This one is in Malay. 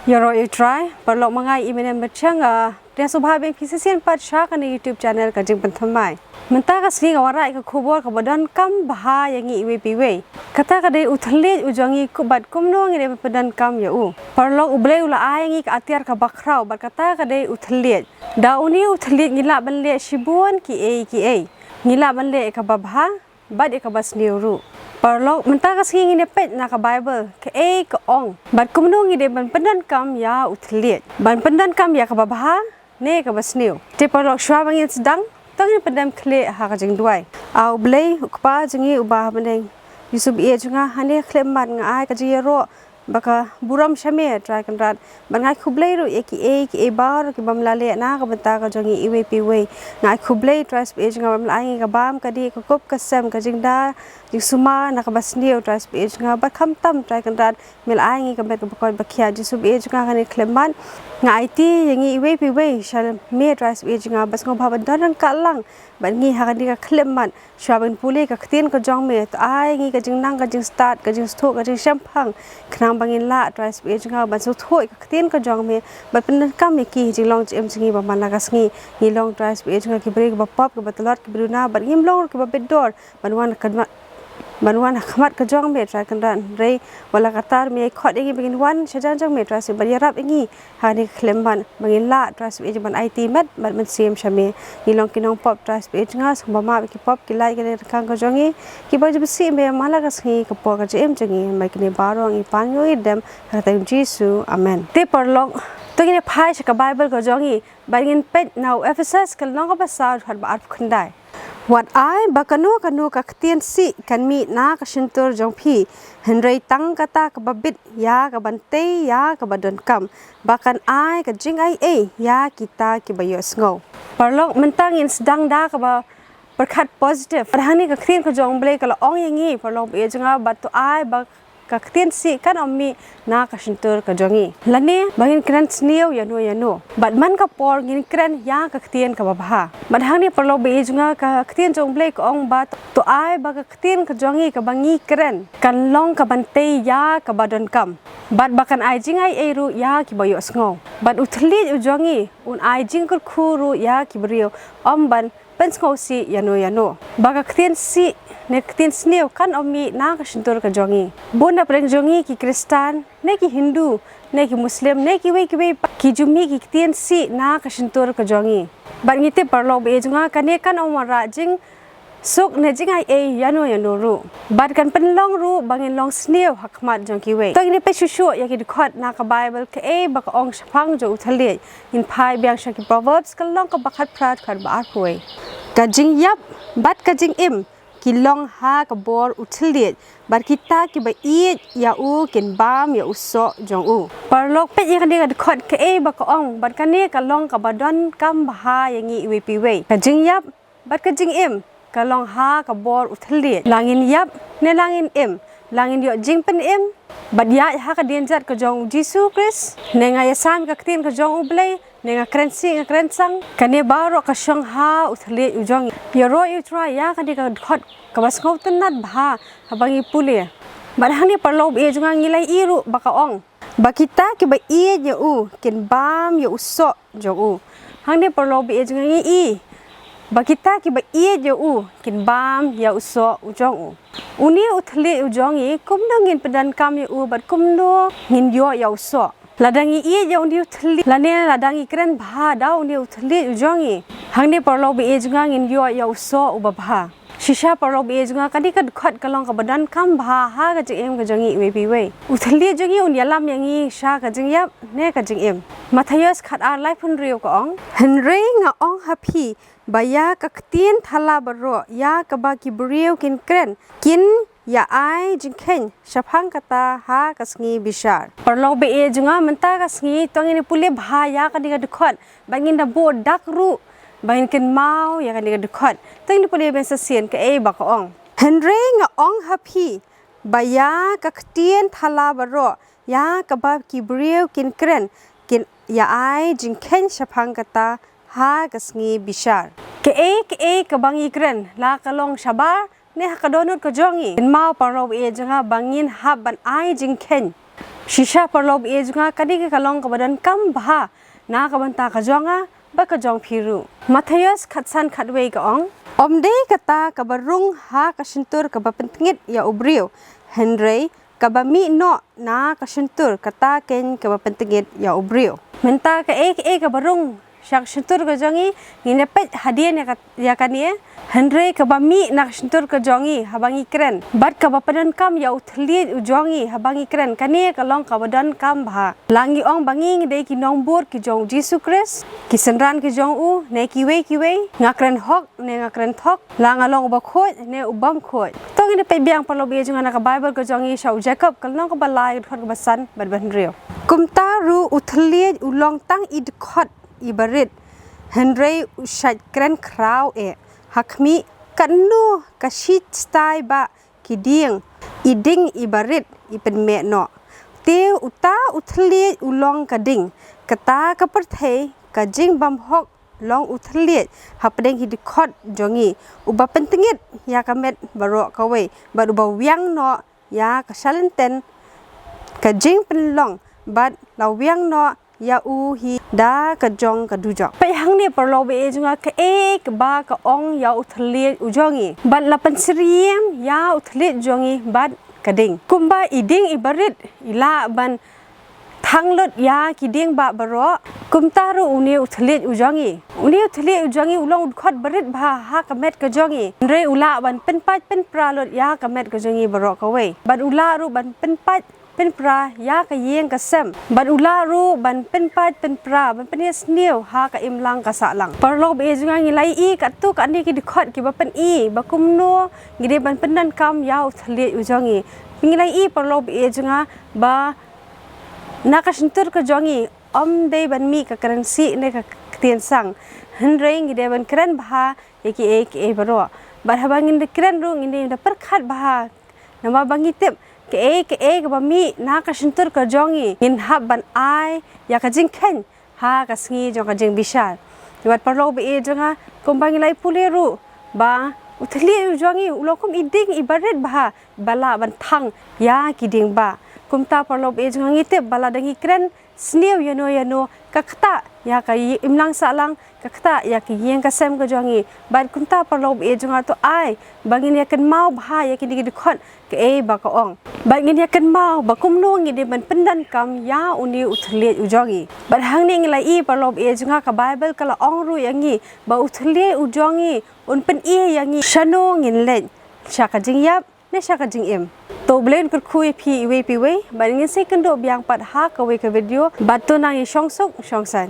Yoro try perlu mengai email bercanga dia subha beng fisisian patsha kan YouTube channel ka jing pentamai menta ka sli warai ka khobor ka badan kam baha yang i we kata ka dei uthli ujangi ku bat kumno ngi badan kam ya u perlu uble ula ayangi ka atiar ka bakrau bar kata ka dei uthli da uni uthli ngila banle shibun ki e ngila banle ka babha bad ka basniuru Perlu menta ka singi ni pet na ka Bible ka ka ong bat kumno ngi de ban pendan kam ya uthliet ban pendan kam ya ka babha ne ka basniu te perlu shwa bangin sedang tang pendam kle ha ka jing duai au blei ukpa jingi ubah bandeng yusub e junga hane kle mat nga ai ka ji ro baka buram shame try kan rat bangai khublei ro ki bar ki bamlale na ka banta ka jongi iwe piwe ngai khublei tras page nga bamla ai ka bam ka di ka kop ka sem ka jingda jing suma na ka basniu tras page nga ba kham tam try kan rat mil ai ka bet ka bakon bakhia ji sub age nga kane kleman ngai ti yangi iwe piwe shal me tras page nga bas ngo bhaban dan ka lang ban ngi ha ka di ka kleman shaban pule ka khtin ka jong me ai ngi ka jing nang ka jing start ka jing sto ka jing shampang khnang bangin la tras page nga ban so thoi ka khtin ka jong me ba pen kam me ki jing long chem singi ba man la ka sngi ni long tras page nga ki break ba pop ka ba talot ki bruna ban ngim long ki ba bedor banwan khmat ka jong me tra kan ran rei wala katar me khot ingi begin wan shajan jong me tra se bari rap ingi hani khlemban bangin la tra se ban IT met ban man sim shame ni long kinong pop tra se nga samba ma ki pop ki lai ke kang ka jongi ki ba jib si me mala ka sgi ka po ka jem jongi mai kini barong i panyo i dem ka ta jisu amen te perlong to ni phai ka Bible ka jongi bangin pet now Ephesus kal nong ka basar har ba khundai Wat ai bakanu ka ktien si kan mi na ka shintur jong phi henrei tang kata ka babit ya ka bante ya ka badon kam bakan ai ka jing ai ya kita ki bayo sngo parlok mentang in sedang da ka ba berkat positif padahani ka ktien ka jong ble ka ong yangi parlok e janga batu ai bak ka ktien si kan ommi na ka shintur ka jongi lane bangin kran sniu yano bad man ka por ngin kran ya ka ktien ka babha badhang perlo be junga ka ktien jong ble ka ong bat to ai ba ka ktien ka jongi ka bangi kran kan long ka bante ya ka badon kam bad bakan ai jing ai eru ya ki bayo sngo bad uthli ujongi un ai jing kur khuru ya ki brio ban pensko si yano baga ktien si ne ktien sniu kan ommi na ka shintur ka jongi bunda preng jongi ki kristan ne ki hindu ne ki muslim ne ki we ki jumi ki ktien si na ka shintur ka jongi bar ngite parlo be junga kane kan omara jing suk ne jing ai yano ru bar kan penlong ru bangin long sniu hakmat jong ki we to ni pe shushu ya ki khot na ka Bible ka ba ka ong shphang jo uthali in phai byang sha ki proverbs kan long ka bakhat prat khat ba arpoi ka jing yap bat ka jing im ki long ha ka bor uthliet bar kita ki ba i ya u ken bam ya uso jong u parlok pe ya kan ga khot ka ba ka ong bar kan ne ka long ka badon kam ba yangi we pi we ka jing yap bat ka jing im ka long ha ka bor uthliet langin yap ne langin im langin yo jing pen im bad ya ha ka denjat ka jong jisu kris ne nga yasan ka ktin ka jong ublei nenga krensi nga krensang kane baro ka shang ha uthli ujong yoro you try ya kan ka khot ka bas ngau tanat bha habangi pule barhani parlo e junga ngilai iru baka ong bakita ki ba i ye u ken bam ye uso jo u hangni parlo e junga ngi i bakita ki ba i ye u ken bam ya uso ujong u uni uthli ujong i kumno ngin pedan kam ye u bat kumno ngin yo ya uso ladangi ya undi uthli lane ladangi kren bha da undi uthli ujongi hangni parlo be ejunga ngin yo ya uso ubabha shisha parlo be ejunga kadi kad khat kalong ka badan kam bha ha ga jing ga jongi we bi we uthli jongi undi lam yangi sha ga jing yap ne ka jing em mathayos khat ar life hun rio ka ong henry nga ong happy baya ka ktien thala baro ya ka ba ki brio kin kren kin ya ai jingkhen shaphang kata ha kasngi bishar parlo be e junga menta kasngi tongini pule bha ya kadinga dukhot bangin da bo dakru bangin ken mau ya kadinga dukhot tongini pule ben sasien ka e ba ka ong henry nga ong happy baya ka ktien thala baro ya ka ba ki brew kin kren kin ya ai jingkhen shaphang kata ha kasngi bishar ke e ka bangi kren la kalong shabar ne hakadonut ko jongi mau parau e janga bangin haban ai jingkhen shisha perlob e junga kadi ke kalong kabadan kam bah na kabanta ka jonga ba ka jong phiru Matthias khatsan khatwei ka ong omde kata kabarung ha kasintur kabapentingit ya ubriu Henry kabami no na kasintur kata ken kabapentingit ya ubriu menta ka kabarung syak sintur ka jongi nginepet hadiah ya kanie Henry kabami nak sintur ka jongi habangi keren bat kabapadan kam ya uthli ujongi habangi keren kanie kalong kabadan kam bha langi ong bangi ngde ki nongbor ki jong Jesus Christ ki senran ki jong u ne kiwe ngakren hok ne ngakren thok langalong ba khoi ne ubam khoi tong ine pe biang palo be junga na ka Bible ka jongi shau Jacob kalong ka balai thot ba san bat ban rio kumta ru uthli ulong tang id khot ibarit Henry ushat kren kraw hakmi kanu kashit stai ba kiding iding ibarit ipen me no te uta uthli ulong kading kata kaperthei kajing bam hok long uthli hapdeng hidkhot jongi uba pentingit ya kamet baro kawe baru bawyang no ya kasalenten kajing penlong bat lawyang no ya u hi da ka jong ka du jok pai hang ne parlo be junga ka ka ba ka ong ya uthli ujongi bat lapan sriem ya uthli jongi bat kading kumba iding ibarit ila ban thanglot ya kiding ba baro kumtaru uni uthli ujongi ulong khot barit bha ha kamet ka jongi re ula ban penpat pen pralot ya kamet ka jongi baro ka we bat ula ru ban penpat pen pra ya ka yeng ka sem ban ula ru ban pen pat pen pra ban pen snew ha ka imlang ka sa lang parlo be junga ngilai i ka tu ka ni ki dikhot ki ba pen i ba kum no ngide ban penan kam ya uthli ujongi ngilai i parlo be junga ba nakasintur ka jongi om dei ban mi ka currency ne ka tien sang Henry ngide ban kren bha eki baro ba habangin de kren ru ngide da perkhat bha nama bangi tip ke ba mi na ka sintur ka jongi in hab ban ai ya ka jing khen ha ka sngi jong ka jing bisal wat parlo be jonga kombangi lai puleru ba uthli jongi ulokum iding ibaret ba bala ban thang ya kiding ba kumta parlo be jonga ngite bala dangi kren snew yano kakta ya ka imlang salang kakta ya ki yeng ka sem ka jongi ban kumta parlo be jonga to ai bangin ya kan mau bha ya ki digi khot ke ba ka ong bangin ya kan mau ba kum no ngi de ban pendan kam ya uni uthli ujongi ban hang ning lai i parlo be jonga ka Bible kala ong ru yangi ba uthli ujongi un pen i yangi shano ngin len shaka jing yap ne shaka jing em to blend kur khui pi we ban ngin second do biang pat ha ka we ka video bat to nang i shong suk shong san